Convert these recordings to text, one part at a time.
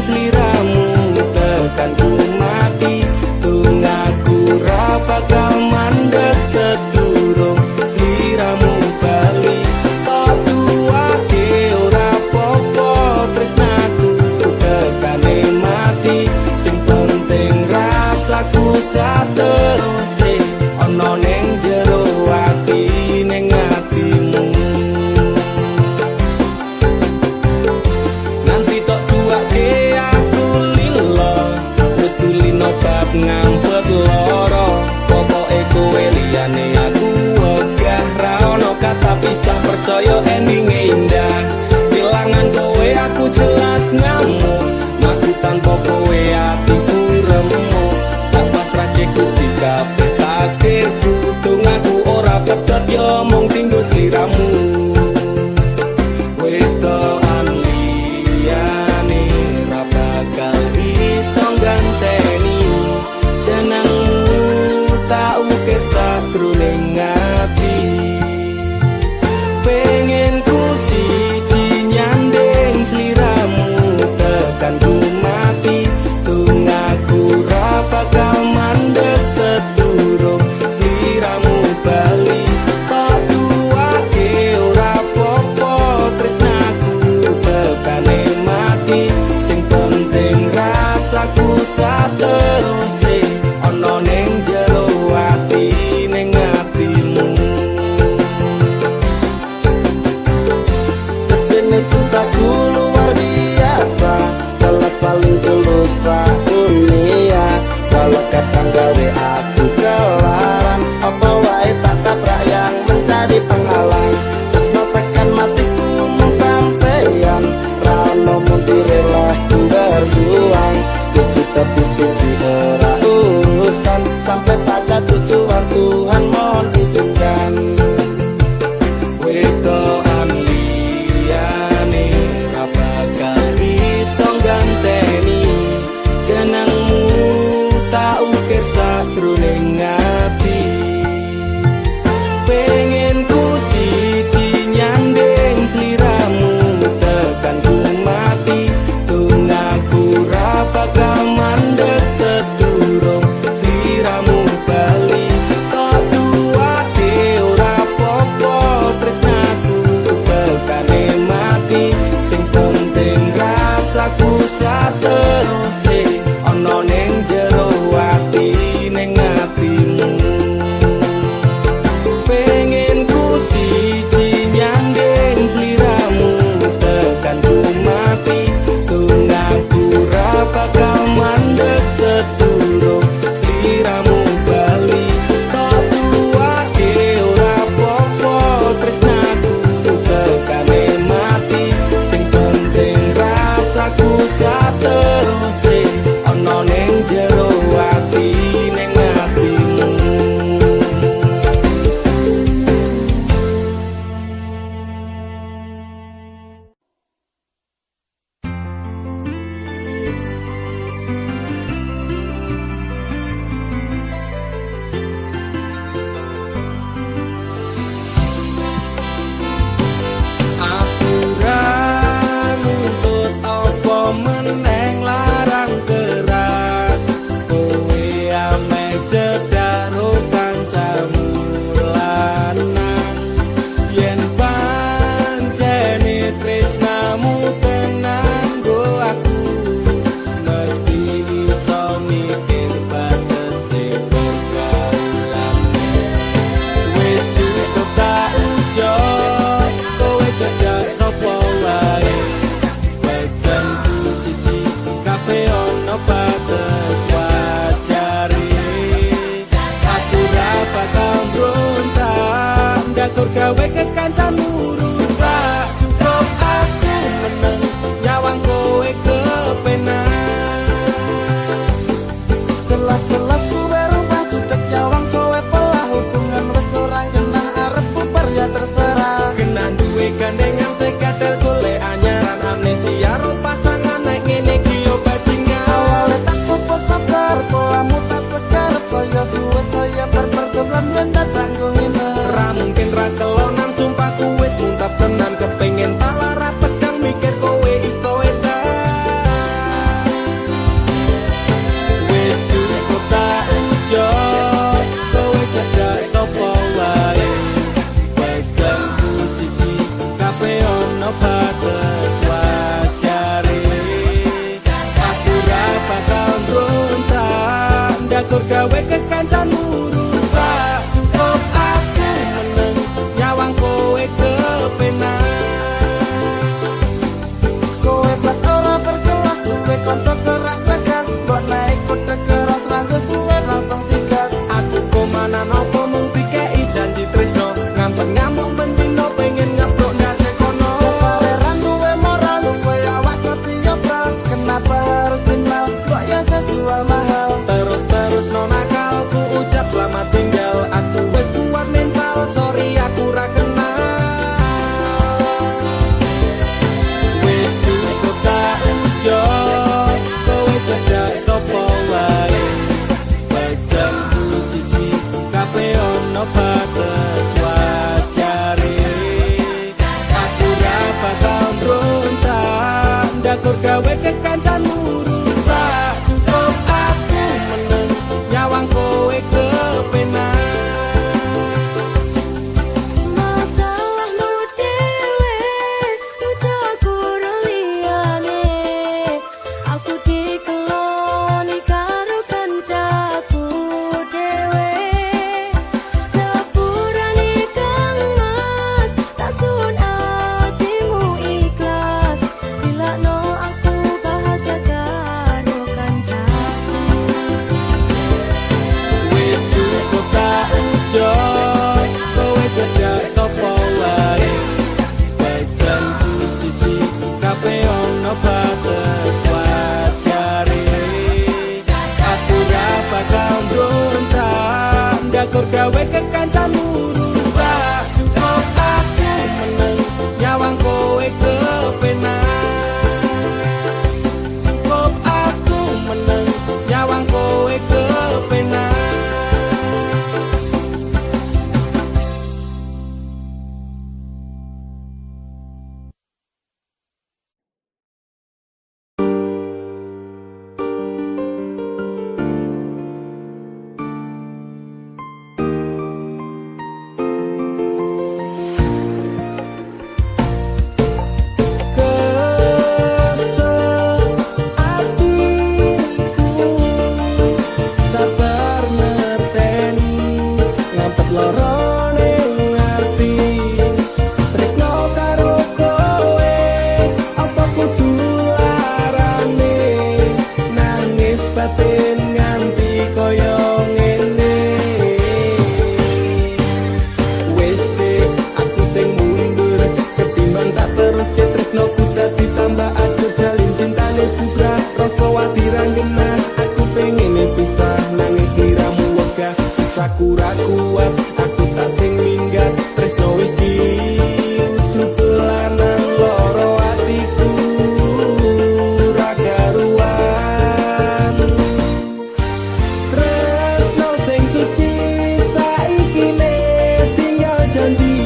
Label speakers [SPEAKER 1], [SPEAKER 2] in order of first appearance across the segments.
[SPEAKER 1] sliramu tekan ku mati tunggaku ra bakal mandeg sedurung sliramu bali tak duwake ora popo tresnaku tekane mati sing penting rasaku sateruse ana ning jero ati ning atimu nanti tok duwake aku lilo wis kulino bab ngampet loro pokoke kowe liyane aku wegah ra ono kata pisah percaya endinge indah kelangan kowe aku jelas ngamuk mati tanpa kowe atiku remuk tak pasrahke Gusti kabeh takdirku tunggaku ora pedhot yo mung tinggo sliramu wedokan liyane ra bakal iso ganteni jenengmu tak ukir sajroning ati pengen ku siji nyanding sliramu tekan ku mati tunggaku ra bakal mandeg sedurung sliramu bali tak duwake ora popo tresnaku tekane mati sing penting rasaku sateruse ana ning jero ati ning atimu dene cintaku luar biasa jelas paling tulus dunia walau kadang gawe aku kelaran apa wae tak tabrak yang menjadi penghalang tresno tekan matiku mung sampeyan ra ono mundire lah ku berjuang itu tapi siji ora urusan sampai pada tujuan Tuhan mohon izinkan wedokan liyane ra bakal iso ganteni jenengmu tak ukir sajroning ati pengen ku siji nyanding sliramu tekan ku mati tunggaku ra bakal mandeg sedurung sliramu bali tak duwake ora popo tresnaku tekane mati sing penting rasaku sateruse ana ning jero ati ning atimu pengen ku siji nyanding sliramu tekan ku mati tunggaku ra bakal mandeg sedurung sliramu bali tak duwake ora popo tresnaku tekane mati sing penting rasaku sateruse ana ning jero ati ning atimu aku ra nuntut apa meneng larang keras kowe ame cedak ro kancamu lanang yen pancene tresnamu tenan go aku mesti iso mikir batese pergaulane wis cukup tak ucap kowe cedak sapa wae pesenku siji kabeh ono batas wajari aku ra bakal mbrontak ndakur gawe kekancamu rusak cukup aku meneng nyawang kowe kepenak selas-selas kowe rumah sudah nyawang kowe pelah hubungan wis ora kenal arep bubar ya terserah kena duwe gandengan sekatel golek anyaran amnesia ro pasangan nek ngene
[SPEAKER 2] Nyakur gawe kekancanmu rusak. Cukup aku meneng nyawang kowe kepenak.
[SPEAKER 1] Kowe pas ora berkelas, duwe kanca cerak tegas. Mbok naik kuda keras ranggo suwe langsung tigas.
[SPEAKER 2] Aku komana nopo mung dikei janji tresno. Ngampet ngamuk mendino pengen ngeprok ndase kono.
[SPEAKER 1] Kesaleran duwe moral, duwe awak ketiobral. Kenapa harus final, kok ya sejual mahal.
[SPEAKER 2] Terus no nakal, ku ucap selamat tinggal. Aku wis kuat mental, sorry aku ra kenal. Wis cukup tak ujo, kowe cedak sapa wae. Pesanku siji, kabeh ono batas wajare. Aku ra bakal mbrontak, ndakur gawe kekancanmu rusak. Cukup aku meneng nyawang kowe kepenak.
[SPEAKER 3] Masalahmu dewe, ucapku liyane. Aku dikeloni karo kancaku dewe. Sepurane Kang Mas, tak sun atimu ikhlas. Dilakno aku bahagia karo kancaku.
[SPEAKER 2] Wis cukup tak ujo, kowe cedak sapa wae. Pesanku siji, kabeh ono batas wajare. Aku ra bakal mbrontak, ndakur gawe kekancanmu rusak. Cukup aku meneng nyawang kowe kepenak. Cukup aku meneng nyawang kowe kepenak. Kesel hatiku, sabar ngerteni, ngampet lara ning ati. Tresno karo kowe, apa kudu larane? Nangis batin nganti koyo ngene. Wis dek, aku sing mundur, ketimbang tak terus ke tresnoku dadi tambah ajur. Jalin cintane kubra, rasa wati ranggena. Aku pengen pisah, nangis liramu wegah. Bisaku ra kuat, aku tak sing minggat. Tresno iki utuh dolanan, loro atiku ra karuan. Tresno sing suci saiki ne tinggal janji.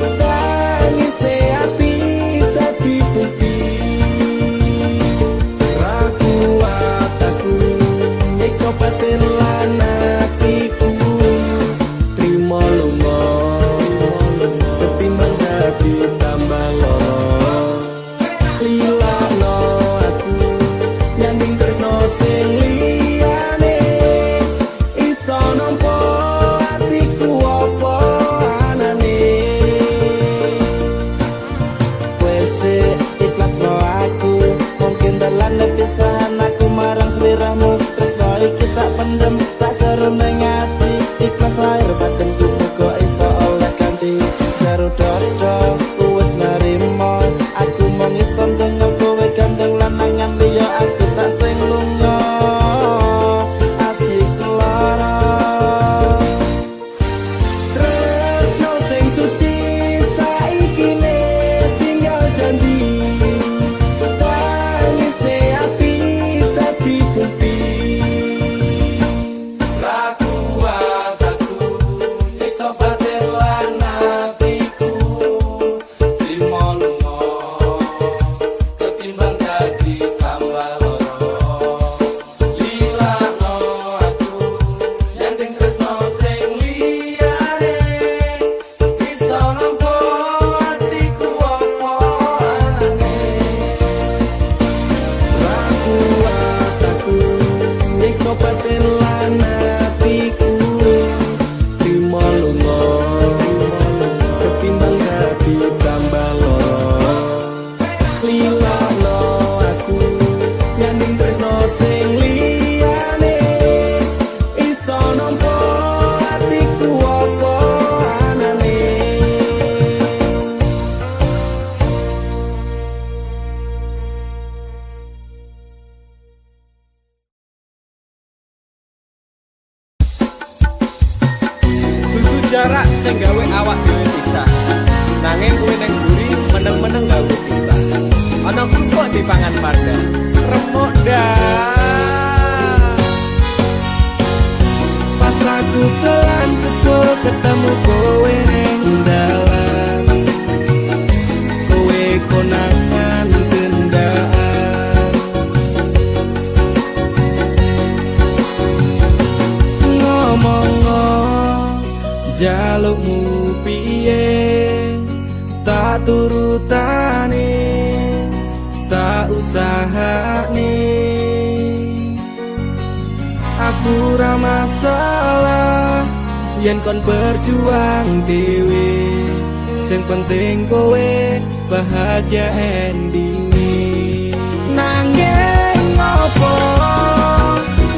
[SPEAKER 2] Tangise ati dadi putih. Ra kuat aku nyiksa batin lan atiku. Trimo lunga, ketimbang dadi tambah lara. Lilakno aku nyanding tresno sing liyane. Iso nampa atiku apa anane.
[SPEAKER 1] Wes dek, ikhlasno aku. Mungkin dalan pisahan aku marang sliramu. Tresno iki tak pendem, sak jarum ning ati. Ikhlas lahir batinku kok iso oleh ganti. Jero dodo, wes narimo. Aku mung iso ndonga kowe gandeng lanangan liya. Aku tak sing lunga, atiku lara.
[SPEAKER 2] Tresno sing suci saiki ne tinggal janji. Tangise ati dadi putih. Ra kuat aku nyiksa batin lan atiku. Trimo lunga, ketimbang dadi tambah lara. Lilakno aku nyanding tresno sing liyane. Iso nampa atiku apa anane. Ra kuat aku nyiksa batin lan jarak sing gawe awak dhewe pisah. Nanging kuwi ning mburi meneng-meneng gawe pisah. Ana krupuk dipangan pada remuk dah. Pas aku telan cepul ketemu kowe ning dalan, kowe konangan gendaan. Ngomong-ngomong jalukmu piye, tak turutane, tak usahane. Aku ra masalah yen kon berjuang dhewe, sing penting kowe bahagia endinge. Nanging ngopo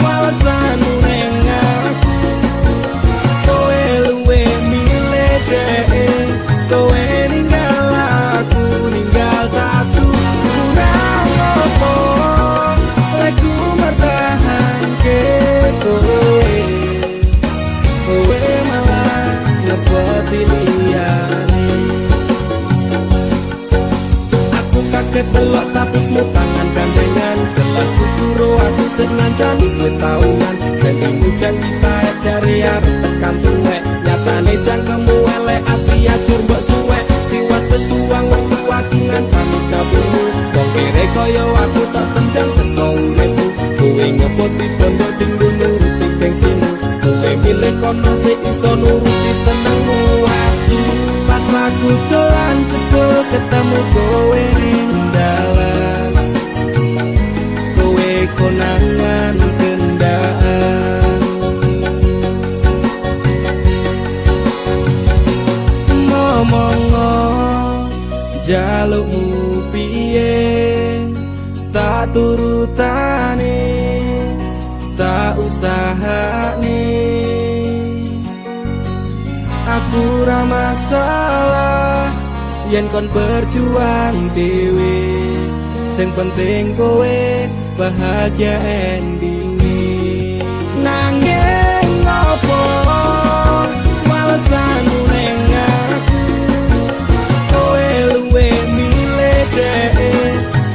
[SPEAKER 2] alasanmu ning aku, kowe luwe milih dhewe, kowe ninggal aku ninggal tatu. Kurang ngopo aku mertahanke kowe, kowe malah ngeboti liyane. Aku kaget delok statusmu tangan gandengan, jelas syukuro aku sing ngancani kowe taunan. Janjimu janji taek jare arep tekan tuwek, nyatane cangkemmu elek ati ajur mbok suwek. Tiwas wis tuang wektu aku ngancani dapurmu, wong kere kaya aku tak tendang seka uripmu. Kowe ngepoti bondo dinggo nuruti bensinmu, kowe milih kono sing iso nuruti senengmu asu. Pas aku dolan cepul ketemu kowe ning dalan, kowe konangan gendaan. Ngomong-ngomong jalukmu piye, tak turutane, tak usahane. Aku ra masalah yen kon berjuang dhewe, sing penting kowe bahagia endinge. Nanging ngopo alasanmu ning aku, kowe luwe milih dhewe,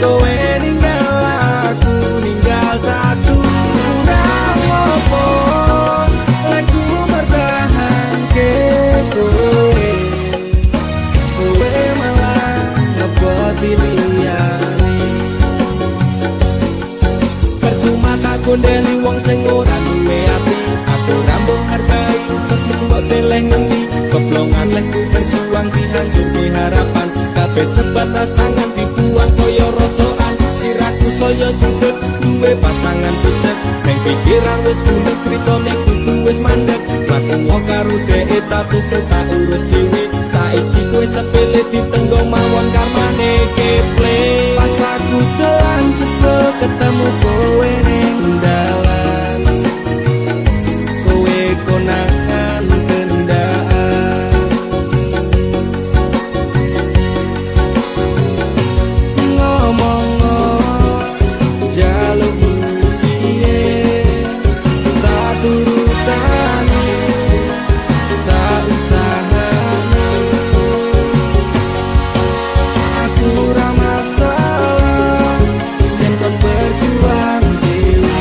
[SPEAKER 2] kowe ninggal aku ninggal tatu. Kurang ngopo aku mertahanke kowe, kowe malah ngeboti liyane. Percuma tak gondeli wong sing ora duwe ati, aku ra mbok hargai utekmu mbok deleh ngendi. Keblongan lekku berjuang dihancurke harapan, kabeh sebatas angan dibuang koyo rosokan. Sirahku saya jundut duwe pasangan pucet, neng pikiran wis bulet critane kudu wis mandek. Mlaku karo dhek tak tuku tak urus dhewe, saiki kowe sepele ditenggo mawon karmane keple. Pas aku dolan cepul ketemu kowe ning dalan, kowe konangan gendaan. Ngomong-ngomong jalukmu piye, tak turutane, tak usahane. Aku ra masalah yen kon berjuang dhewe,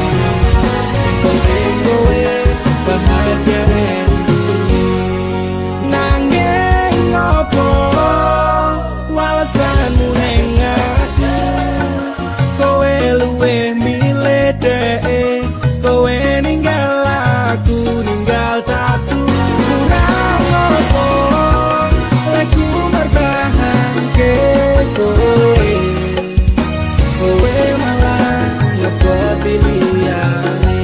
[SPEAKER 2] sing penting kowe bahagia endinge. Nanging ngopo alasanmu ning aku, kowe luwe milih dhewe, kowe ninggal aku ninggal tatu. Kurang ngopo aku mertahanke kowe, kowe malah ngeboti liyane.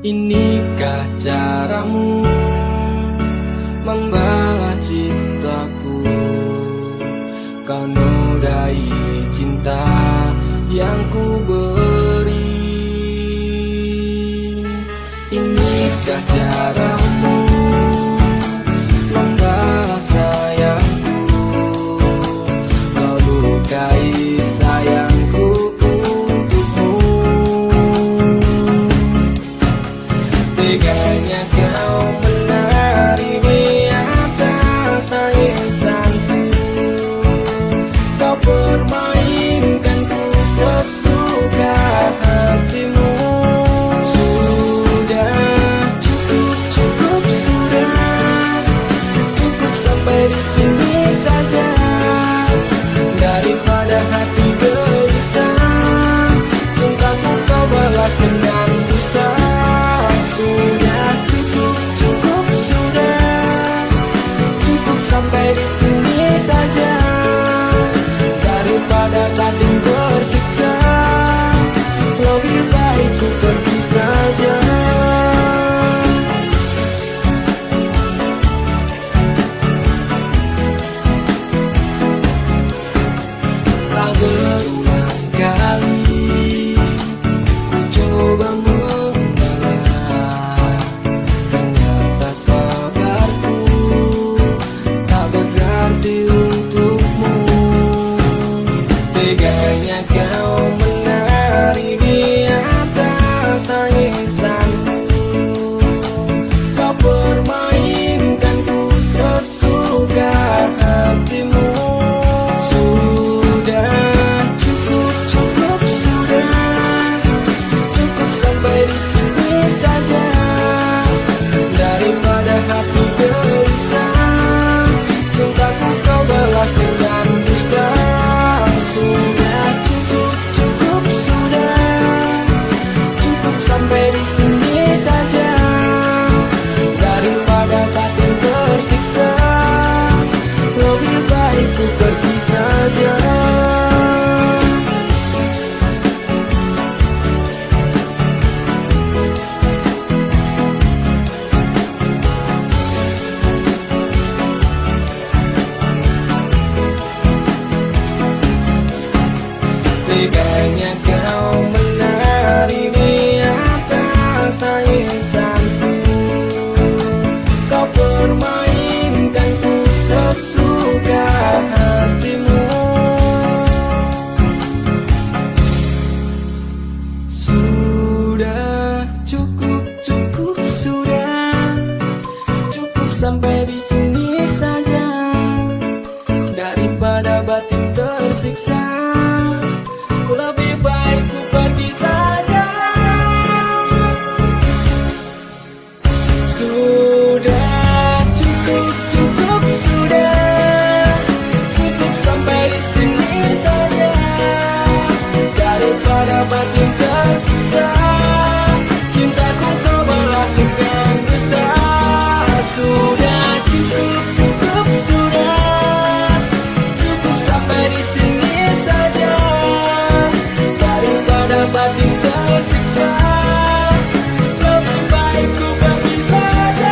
[SPEAKER 2] Inikah caramu membalas cintaku? Kau yang ku beri. Inikah caramu membalas sayangku, kau lukai sayangku untukmu. Teganya kau menari di atas tangisanku, kau permainkanku sesuka hatimu. Sudah cukup, cukup sudah, cukup sampai di sini saja, daripada hati gelisah, cintaku kau balas dengan dusta. Sudah cukup, cukup sudah, cukup sampai di sini saja, daripada batin tersiksa, lebih baik ku pergi saja. Telah berulang kali ku coba mengalah, ternyata sabarku tak berarti untukmu. Teganya kau menari di atas tangisanku, kau permainkanku sesuka hatimu. Sudah cukup, cukup sudah, cukup sampai di sini saja, daripada hati gelisah, cintaku kau balas dengan dusta. Sudah cukup, cukup sudah, cukup sampai di sini saja, daripada batin tersiksa, lebih baik ku pergi saja. Teganya kau menari di atas tangisanku, kau permainkanku sesuka hatimu. Sudah cukup, cukup sudah, cukup sampai di sini saja, daripada batin tersiksa, lebih baik ku pergi saja. Sudah cukup, cukup sudah, cukup sampai di sini saja, daripada batin tersiksa, cintaku kau balas dengan dusta. Sudah cukup, cukup sudah, cukup sampai di sini saja, daripada batin tersiksa, lebih baik ku pergi saja.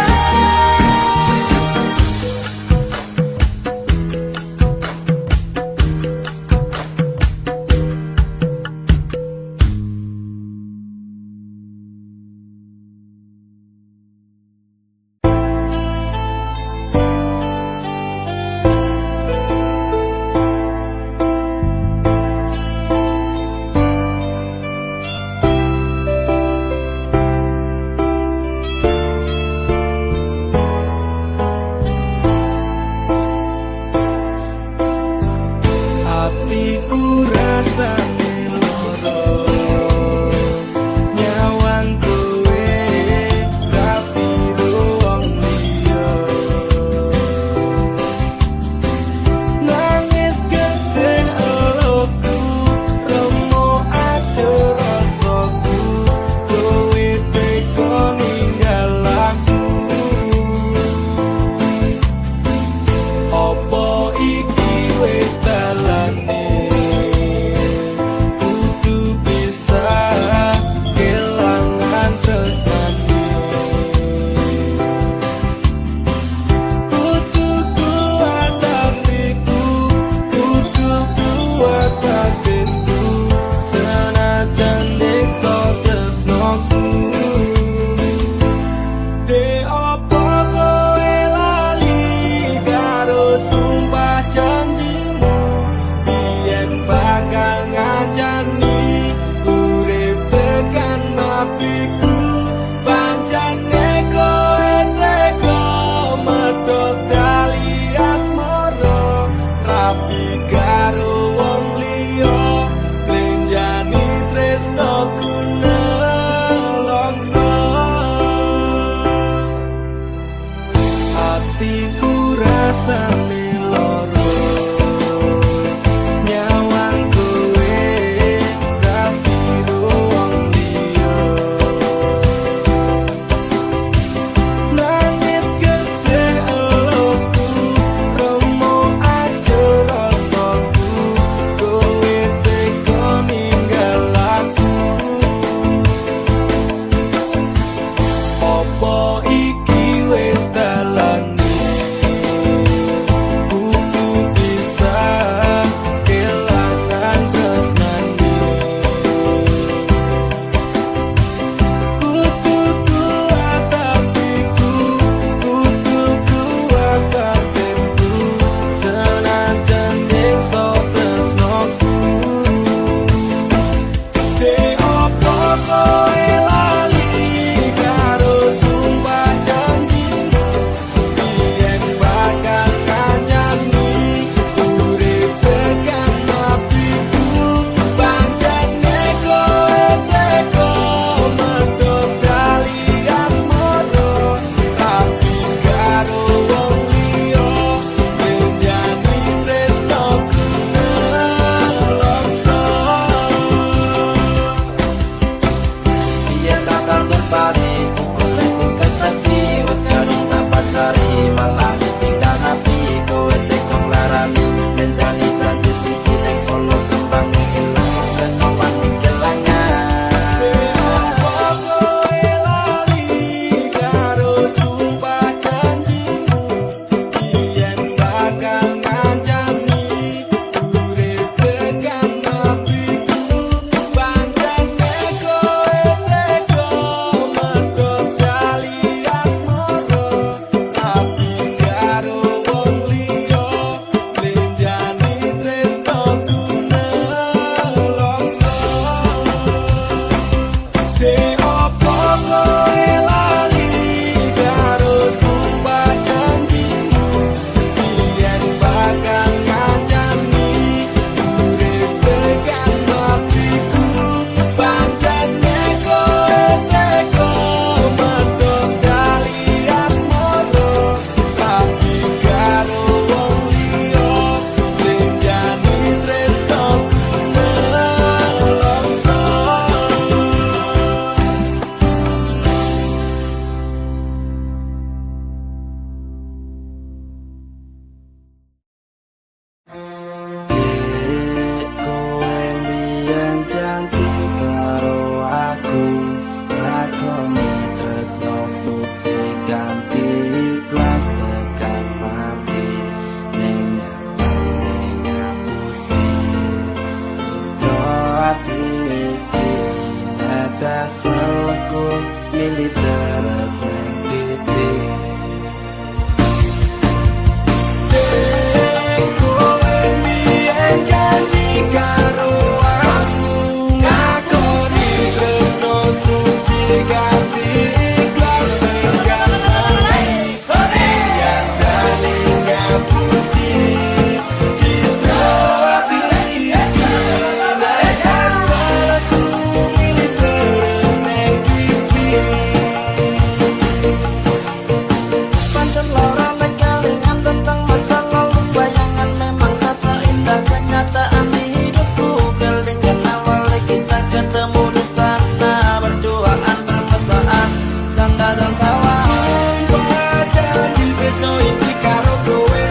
[SPEAKER 2] tresno iki karo kowe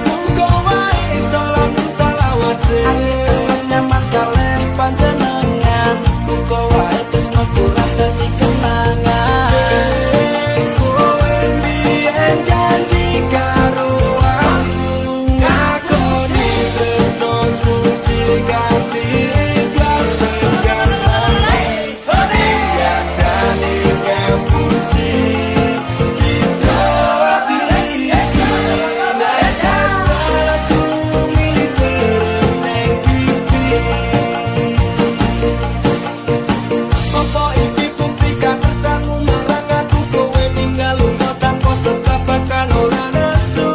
[SPEAKER 2] muga wae iso lamun salawase
[SPEAKER 1] Ati temen nyaman kalian panjenengan muga wae tresno kurang dadi kenangan
[SPEAKER 2] kowe mbiyen janji karo aku ngakoni tresno suci ganti ikhlas tekan mati tiadane ngepusi cinta hati iki nek asalku milih terus neng pipi apa iki bukti katresnamu marang aku kowe ninggal lunga tanpa sekabakan ora nesu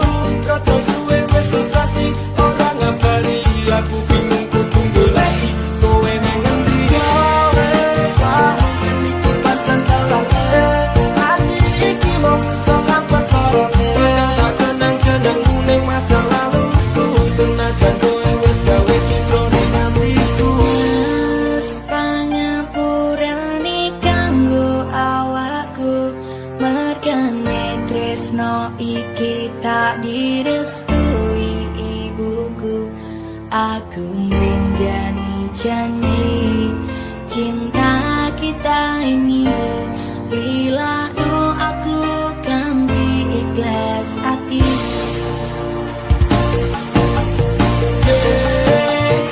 [SPEAKER 2] rada suwe wis sesasi ora ngabari aku bingung kudu goleki kowe nang ngendi
[SPEAKER 1] kowe sampeyan iki pancen dalane ati iki mung iso ngapet sorone
[SPEAKER 2] tak kenang-kenang ning masa laluku senajan kowe wis gawe citra ning atiku
[SPEAKER 3] Mas pangapurane kanggo awakku mergane tresno iki tak direstui ibuku aku menjani janji cinta kita ini bila no aku ganti ikhlas hati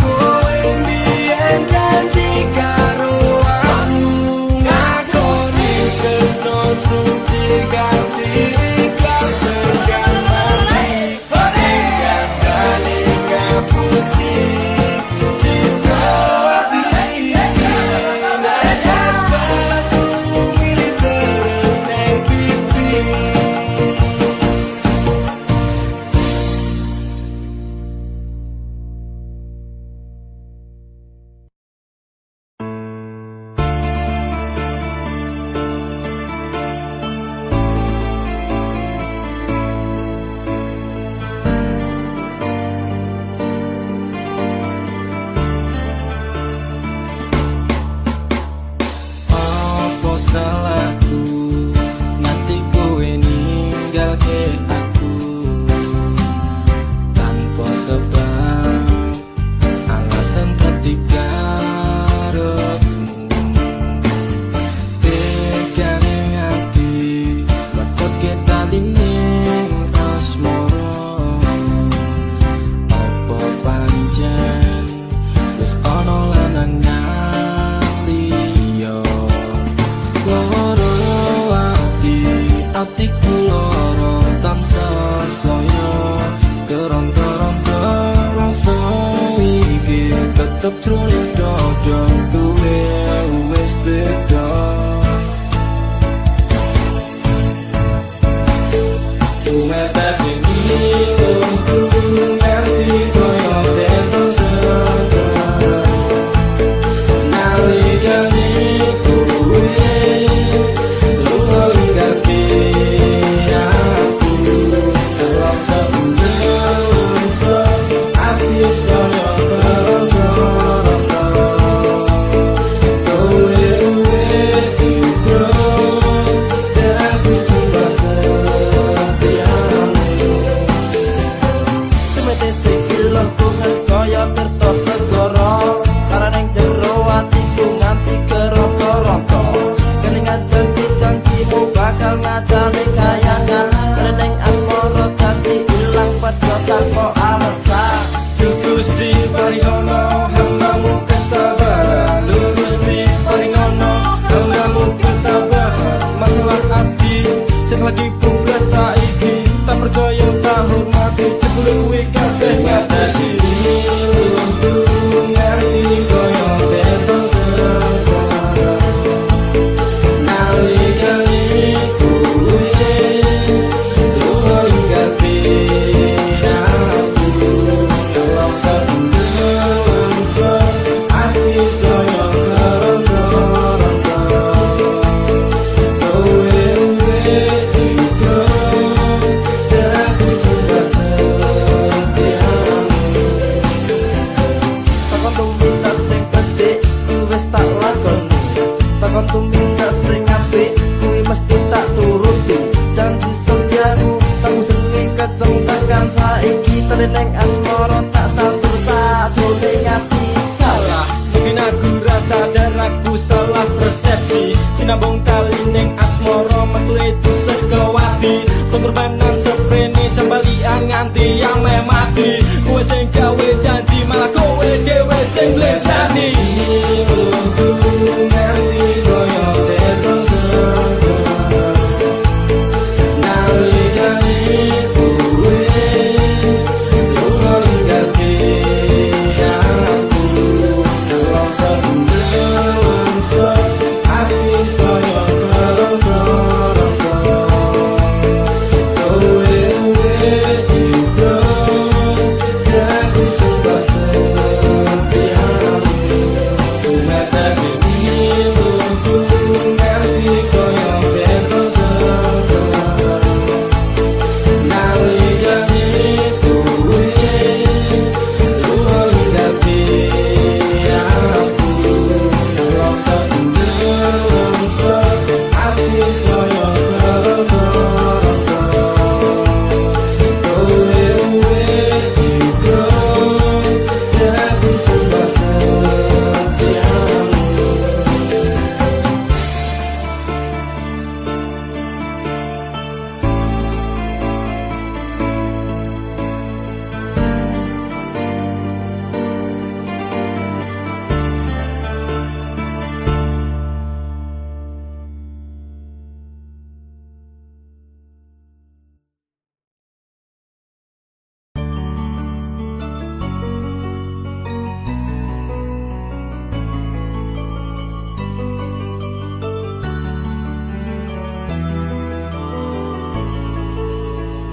[SPEAKER 2] kowe mbiyen janji karo aku ngakoni tresno suci ganti ikhlas tekan mati tiadane ngapusi cinta hati iki nek asalku milih terus neng pipi apa salahku nanti kowe ninggalke aku tanpa sebab alasan ketika tegane ati bakot kita lining asmara apa pancen wis ana lanangan liya loro atiku loro tansah saya keron-keron rasa iki tetep jroning dada kowe wis beda Umetas ini untuk ngerti koyo teto sekarang nalikane kowe lunga ninggalke aku terpaksa menungso ati saya keron-keron kowe citra dan aku sumpah setiamu
[SPEAKER 1] Tumete sikilo kungan kaya tirta segara Karaneng jero atiku nganti keronto-ronto Kelingan janji-janjimu bakal ngajari kayangan Reneng asmara dadi ilang padha tanpa alasan
[SPEAKER 2] Gusti paringono hambamu kesabaran Gusti paringono hambamu kesabaran Masalah hati sing lagi buka saiki tak percaya tak hormati jebule kuwi kabeh ngatasi ngerti koyo teto sekarang nalikane kowe lunga ninggalke aku terpaksa menungso ati saya keron-keron kowe citra
[SPEAKER 1] tali neng asmara tak satur sakjroning ati.
[SPEAKER 2] Salah, mungkin aku rasa dan aku salah persepsi. Sinambung tali neng asmara metu itu sekawati. Pengorbanan seprene cembalian nganti yang mati. Kowe sing gawe janji malah kowe dhewe sing blenjani. Nganti koyo terus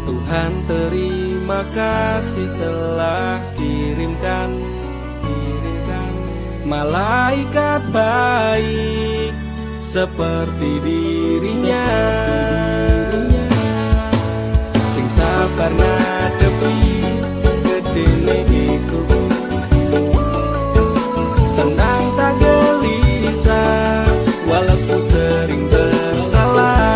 [SPEAKER 2] Tuhan terima kasih telah kirimkan malaikat baik seperti dirinya, sing sabar ngadepi gedene iku, tenang tak gelisah walaupun sering bersalah.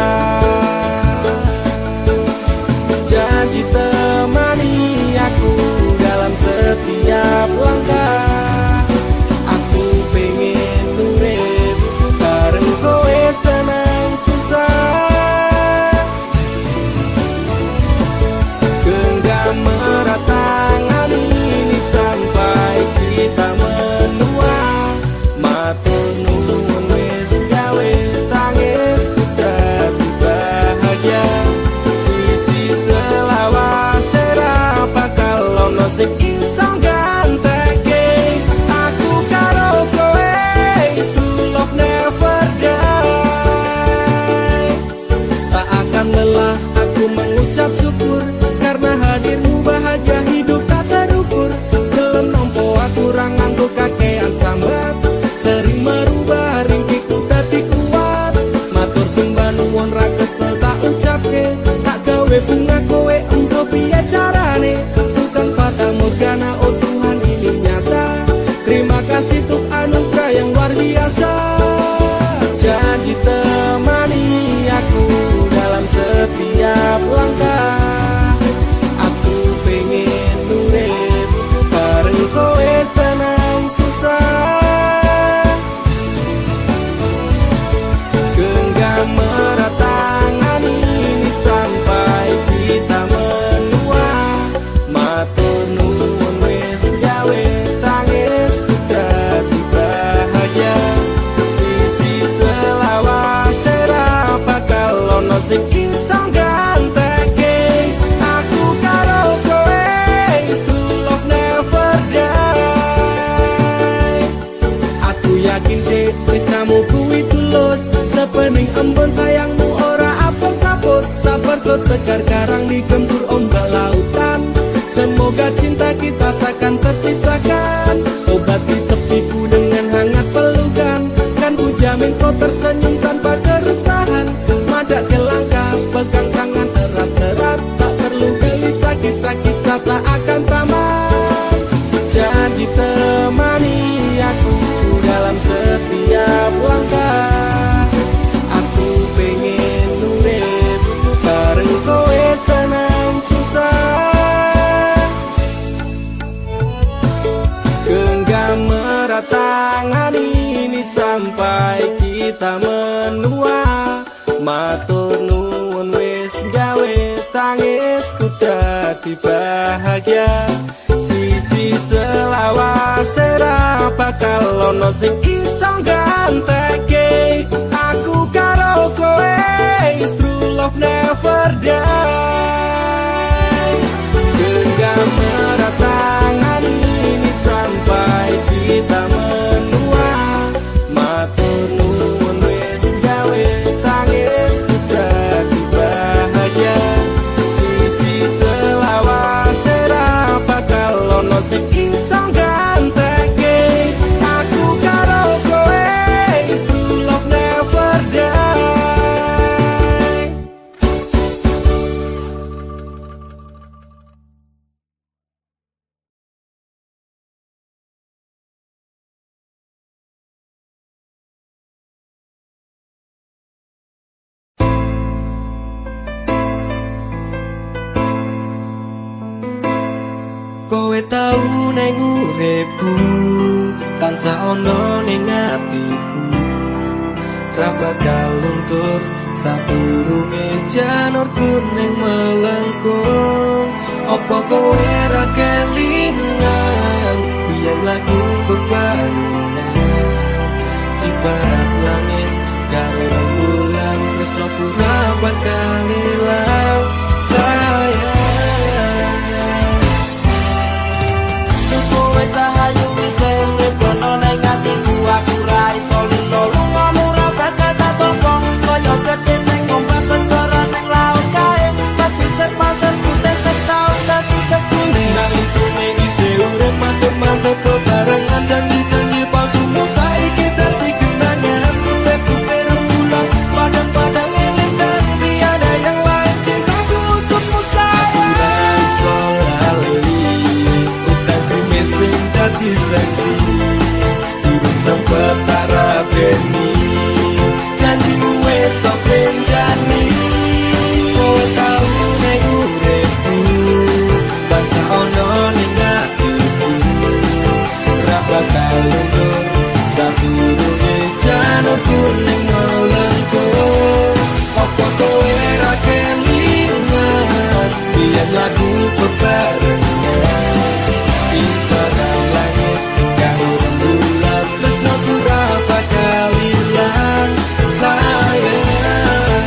[SPEAKER 2] Janji temani aku dalam setiap langkah. Aku pengen urip bareng kowe senang susah. Genggam erat tangan ini sampai kita menua. Matur nuwun wis gawe tangis dadi bahagia. Sing iso ganteke aku karo kowe is to love never die. Tak akan lelah aku mengucap syukur karena hadirmu bahagia hidup tak terukur. Dalam nompo aku rang nganggo kakean sambat, sering merubah ringkiku dadi kuat. Matur sembah nuwun ra kesel tak ucapke, tak gawe bunga kowe engko piye carane. Morgana, oh Tuhan ini nyata. Terima kasih untuk anugerah yang luar biasa. Janji temani aku dalam setiap langkah. Aku pengen urip bareng kowe senang susah. Genggam erat tangan ini sampai kita menua. Matur nuwun wis gawe tangis dadi bahagia. Siji selawase ra bakal ono sing iso ganteke aku karo kowe is to love never die. Aku yakin dek tresnamu kuwi tulus, sepening embun sayangmu ora apes-apes. Sabar so tegar karang digempur ombak lautan. Semoga cinta kita takkan terpisahkan. Obati sepiku dengan hangat pelukan. Kan ku jamin kau tersenyum tanpa keresahan. Madak ke langkah, pegang tangan erat-erat. Tak perlu gelisah, kisah kita tak akan tamat. Janji temani aku dalam setiap langkah. Aku pengen urip bareng kowe senang susah. kita menua. Matur nuwun wis gawe tangisku dadi bahagia. Siji selawase ra bakal ono sing iso ganteke. Aku karo kowe is true love never die. Genggam erat tangan ini sampai kita menua. Matur nuwun wis gawe tangisku dadi bahagia. Siji selawase ra bakal ono sing iso ganteke. Aku karo kowe is true love never die. Kowe tau neng uripku, tansah ono ning atiku. Ra bakal luntur sadurunge janur kuning melengkung. Apa kowe ra kelingan biyen lagu bebarengan. Ibarat langit karo rembulan, tresnoku ra bakal ilang. Sayang,
[SPEAKER 1] cahayu sing kono ning atiku, aku ra iso lilo lungamu ra bakal tak tokong. Kaya gedhe ning ombak segara ning laut kae, pasisir pasir putih setahun dadi seksune.
[SPEAKER 2] nang itu ning isi urip mantep-mantep bebarengan, janji-janji palsu saiki dadi kenangan. Putih-putih rembulan, padang-padang eling dan tiada yang lain. Cintaku untukmu sayang, aku ra iso lali utangku missing dadi seksi. Durung sempet tak rabeni, janjimu wis tak benjani. Kowe tau ning uripku, tansah ono ning atiku. Ra bakal luntur sadurunge janur kuning melengkung. Apa kowe ra kelingan biyen lagu bebarengan. Ibarat langit karo rembulan, tresnoku ra bakal ilang. Sayang,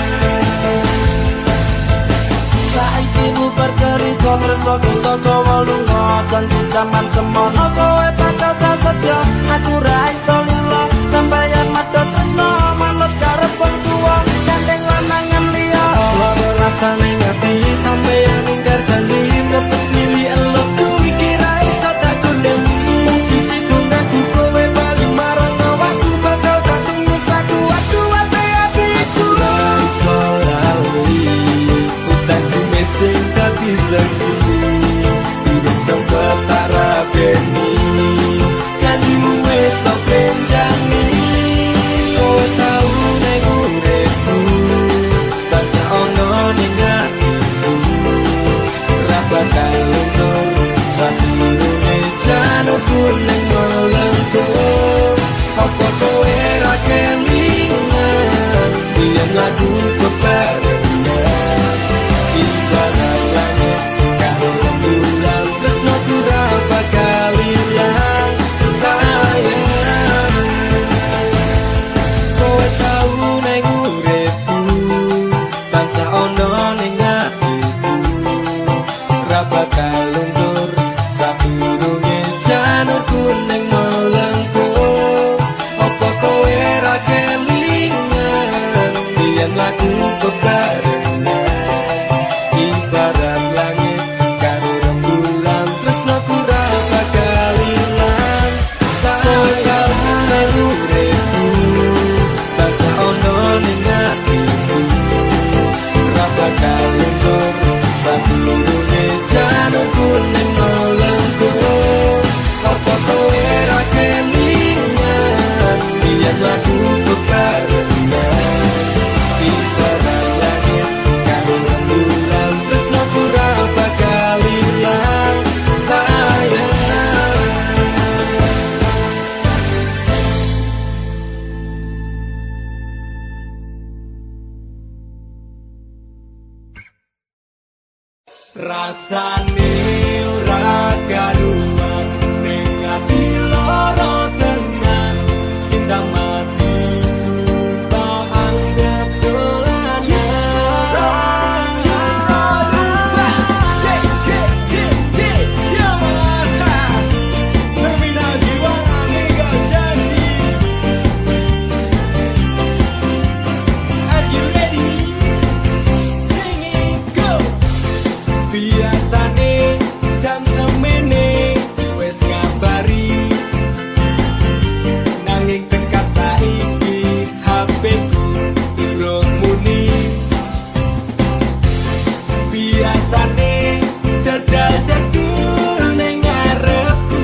[SPEAKER 1] Saiki bubar cerita tresnoku toko lunga, janji jaman semono kowe bakal prasetyo. Aku ra iso lilo sampeyan medhot tresno manut karep wong tuwa. Gandeng lanangan liya
[SPEAKER 2] lara rasane ngati sampeyan ingkar janji nepes milih elokku iki ra iso tak kondem. Mung siji tunggaku kowe bali marang awakku, bakal tak tunggu sakuat-kuat hatiku. Ra iso lali utangku missing dadi seksi. Durung sempet tak rabeni, janjimu wis tak benjani. Kowe tau ning uripku, tansah ono ning Rasane ora karuan ning ati lara tenan cinta mati tak anggap biasane jam semene wes ngabari nanging tekan saiki HP ku durung muni biasane cedal cedul ning ngarepku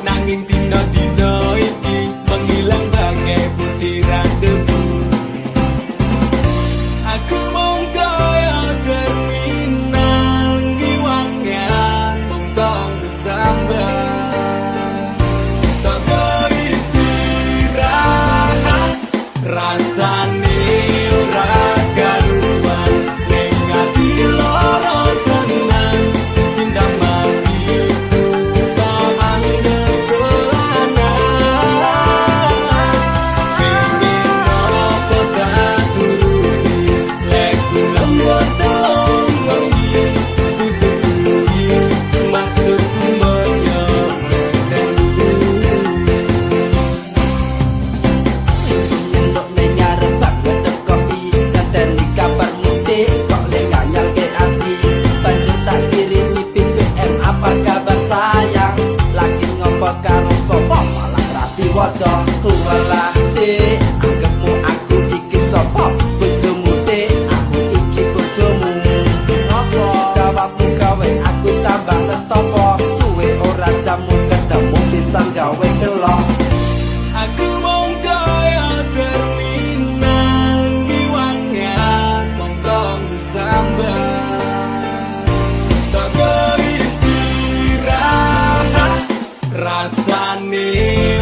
[SPEAKER 2] nanging dino-dino iki menghilang bagai butiran debu aku mung kaya terminal ngiwangan mung tong sambat toko istirahat rasane ora karuan ning ati lara tenan cinta mati tak anggap dolanan pengen apa tak turuti leku lembut telung wangi tutupi maksudku menyok dan
[SPEAKER 1] Untuk ngarep bak wedep kopi Ngenteni kabar mudik Kok le nganyal ke ati Banjur tak kirimi BBM Apa kabar sayang Lagi ngopo karo sopo Malah rati wajo Walah dik Anggapmu aku iki sopo Bojomu dik Aku iki bojomu Ngopo Jawabmu gawe aku tambah ngestopo Suwe ora jamu ketemu Pisan gawe kelok
[SPEAKER 2] aku mung kaya terminal ngiwangan mung tong sambat toko istirahat rasane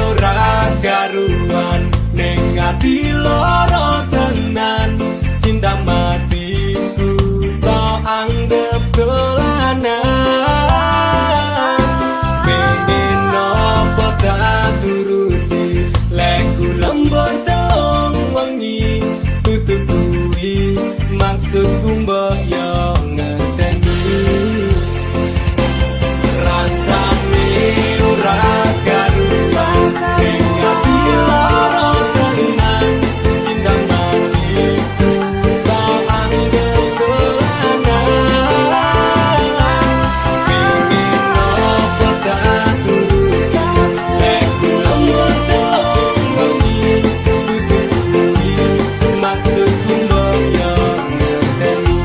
[SPEAKER 2] ora karuan ning ati lara tenan cinta matiku tak anggap dolanan pengen apa tak turuti leku lembur telung wangi tututui maksudku mbok yo ngerteni rasane ora karuan ning ati lara tenan cinta matiku tak anggap dolanan pengen apa tak turuti leku lembur telung wangi tututui maksudku mbok yo ngerteni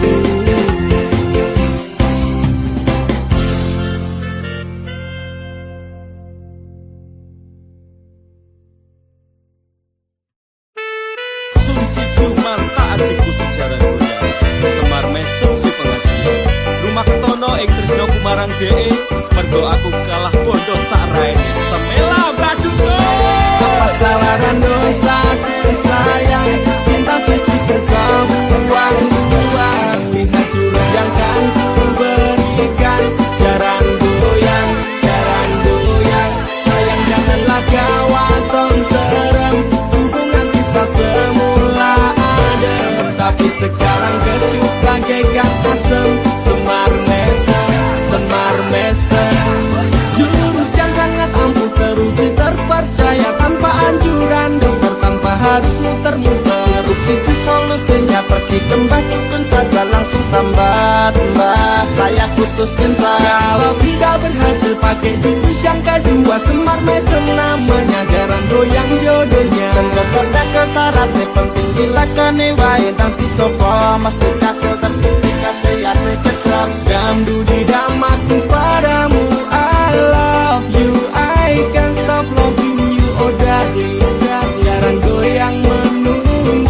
[SPEAKER 2] Sungki cuman tak ajiku sejarah goyang Semar mesum si pengasih Rumah ketono ing tresno kumarang DE Mergo aku kalah bodoh sak raine Semela braduko apa salaran dosaku sayang cinta suci berkebuang-buang lihat jurus yang kan ku berikan jarang goyang sayang janganlah gawat tong serem hubungan kita semula adem tapi sekarang kecut bagaikan asem semar mesem jurus yang sangat ampuh teruji terpercaya tanpa anjuran dokter tanpa harus muter-muter siji solusinya pergi kembali dukun saja langsung sambat mbak saya putus cinta kalau tidak berhasil pakai jurus yang kedua semar mesem namanya jarang goyang jodohnya dan dokter ke syaratnya penting dilakoni wae tapi coba mesti kasil terbukti kasih ya cecok damdu di damaku padamu I love you I can't stop loving you oh darling jarang goyang menunggu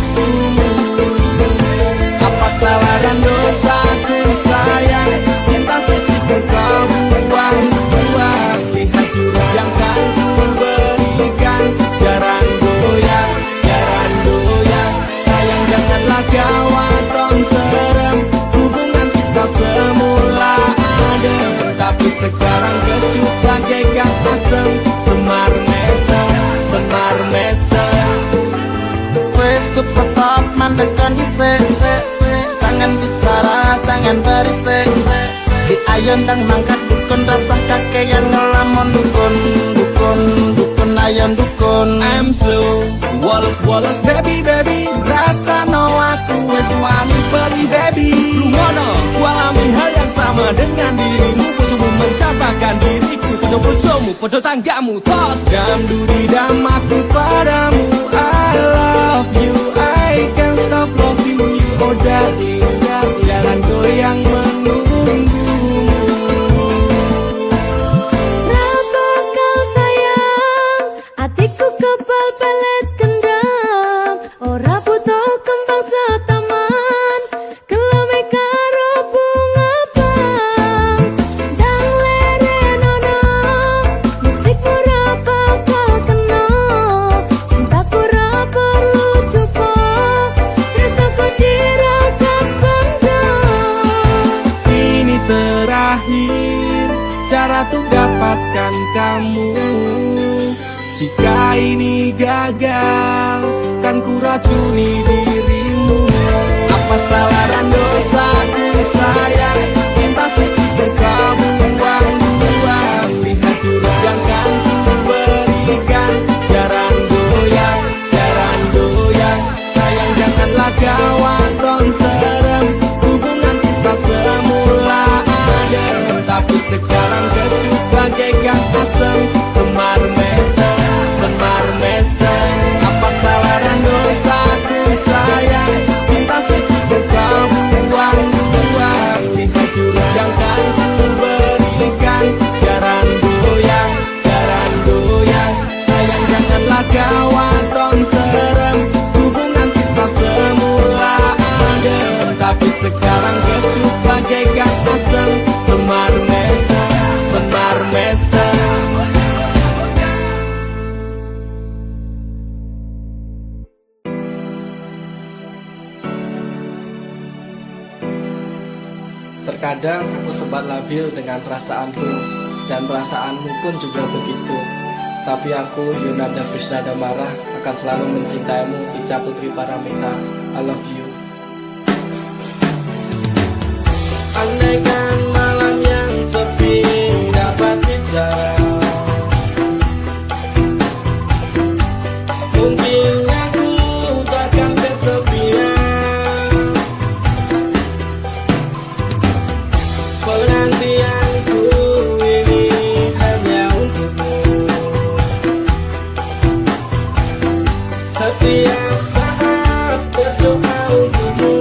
[SPEAKER 2] apa salah dan dosaku sayang cinta suci berkebuang-buang lihat jurus yang kan ku berikan jarang goyang sayang janganlah gawat tong
[SPEAKER 1] pengen berisik di ayon dang mangkat dukun rasa kakean ngelamun dukun dukun ayon dukun.
[SPEAKER 2] I'm slow, Wallace baby rasa no aku wes wani beli baby. Lu ngono, ku alami hal yang sama dengan dirimu. Bojomu mencapakan diriku, bojomu podo tanggamu tos. Dam duri dam aku padamu, I love you, I can't stop loving you. Oh darling, jangan goyang menunggumu.
[SPEAKER 3] Rapa kau sayang, hatiku kebal pelet kendam. Ora butuh kembang setaman, kelame karo bunga bang. Dang lerenono, mustik ora bakal kena. Cintaku ora perlu coba, terus aku dirakat bangga.
[SPEAKER 2] Ini terakhir cara untuk dapatkan kamu. Jika ini gagal, kan ku racuni dirimu. Apa salah dan dosaku sayang, cinta suci kau buang-buang. Lihat jurus yang kan ku berikan, jaran goyang, sayang janganlah kau anton serem. Hubungan kita semula adem, tapi sekarang kecut bagaikan asem. Semar mesem, apa salah dan dosaku sayang, cinta suci kau buang-buang. Lihat jurus yang kan ku berikan, jaran goyang, sayang janganlah kau anton serem. Hubungan kita semula adem, tapi sekarang kecut bagaikan asem. Semar mesem. Terkadang aku sempat labil dengan perasaanku, dan perasaanmu pun juga begitu. Tapi aku, Yunanda Visnadamara, akan selalu mencintaimu, Ica Putri Paramita. I love you. Andaikan malam yang sepi dapat bicara, mungkin aku takkan kesepian. Penantianku ini hanya untukmu. Setiap saat berdoa untukmu.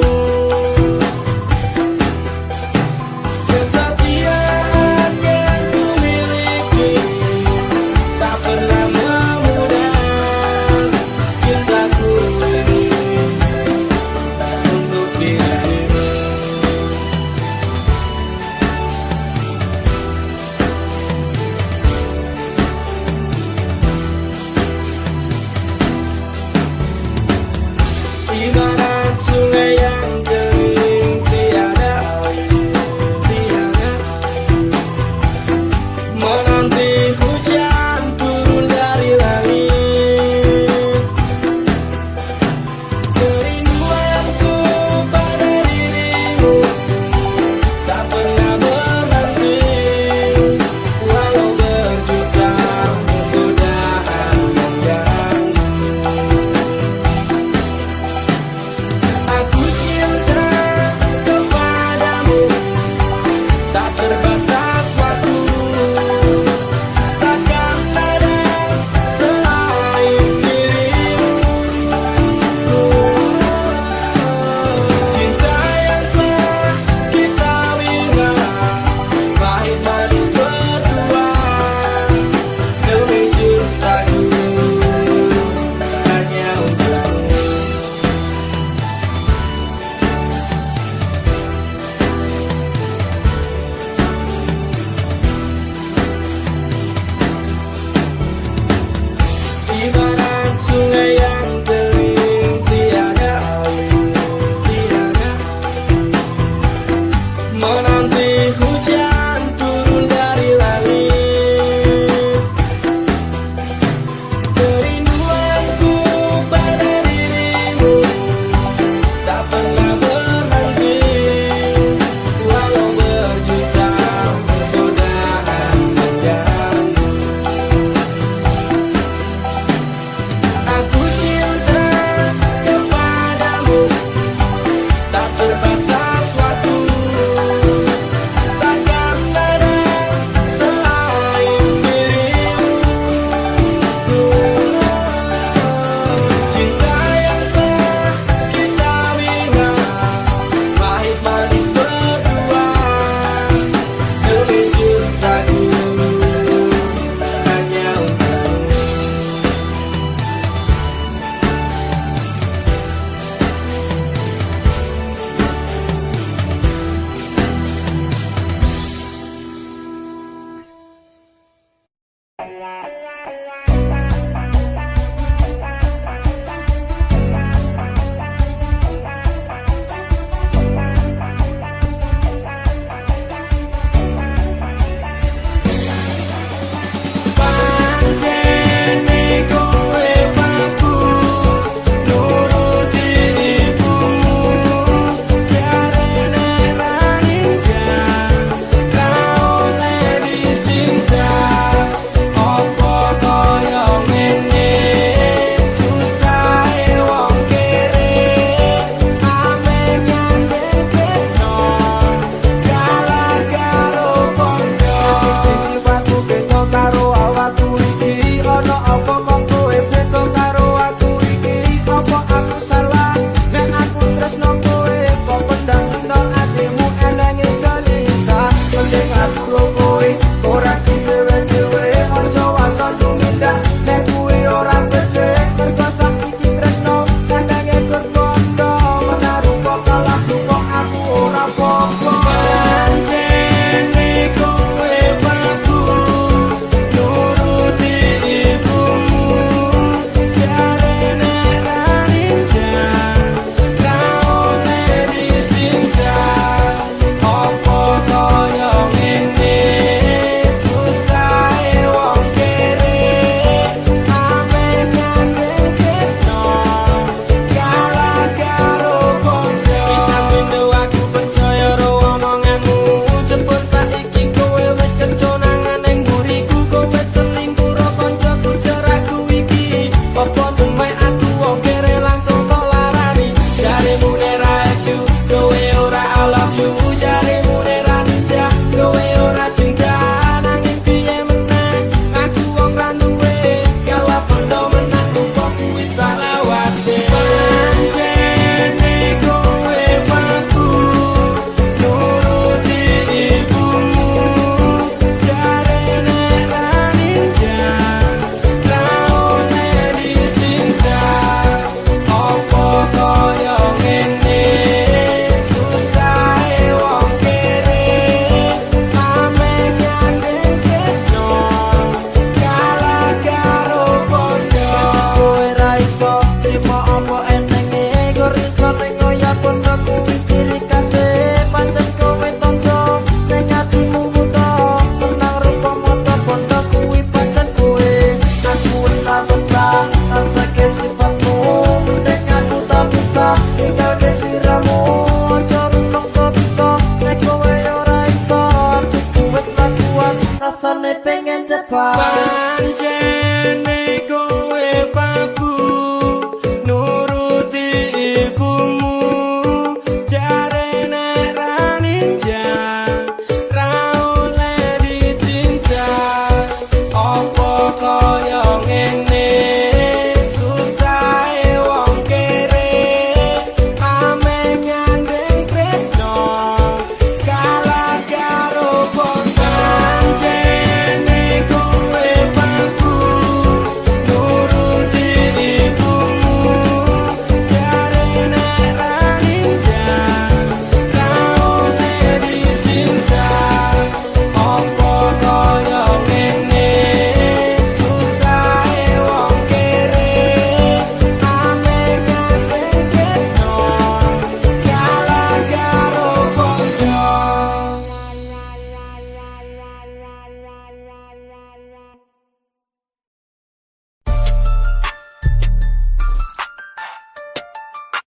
[SPEAKER 2] tak terbatas waktu. Takkan ada selain dirimu. Cinta yang telah kita bina, pahit manis berdua, demi cintaku hanya untukmu. Pancene kowe paku nuruti ibumu, jarene ra ninja kau ledi cinta. Opo koyo ngene susahe wong kere, ame nyandeng tresno kalah karo kondo. Sifatmu beda karo awakku iki, ono apa kok kowe beda karo aku iki? Apa aku salah nek aku tresno kowe, kok pendam nang atimu elengi gelisah. Mending aku ro kowe ora sing dhewe-dhewe, ojo waton tumindak nek kuwi ora becik. Mergo saiki tresno elengi berkondo, menaruh kok kalah kok aku ora apa-apa. Pancene kowe paku nuruti ibumu, jarene ra ninja kau ledi cinta. Opo koyo ngene susahe wong kere, ame nyandeng tresno kalah karo kondo. Bisa pindo aku percaya ro omonganmu, jebul saiki kowe wis keconangan ning buriku. Kowe selingkuh ro kancaku jaraku iki, apa dumeh aku wong kere langsung tok larani. Jarimu nera you, kowe ora I love you. Jarimu nera ninja, kowe ora cinta. Nanging piye meneh aku wong ra duwe, kalau pondo menahku kok kuwi salah wate. Pancene kowe paku nuruti ibumu, jarene ra ninja kau ledi cinta. Opo koyo ngene susahe wong kere, ame nyandeng tresno kalah karo kondo. Kowe ra iso trimo apa enenge, gor iso ning oya pondo kuwi ciri kasih. Pancen kowe tonjo ning atimu buta, tenang rupa moto pondo kuwi pancen kowe. Aku wis betah asake sifatmu, mending aku tak bisa tinggal ke sliramu. Ojo rumangsa bisa nek kowe ora iso, atiku wis ra kuat rasane pengen cepat.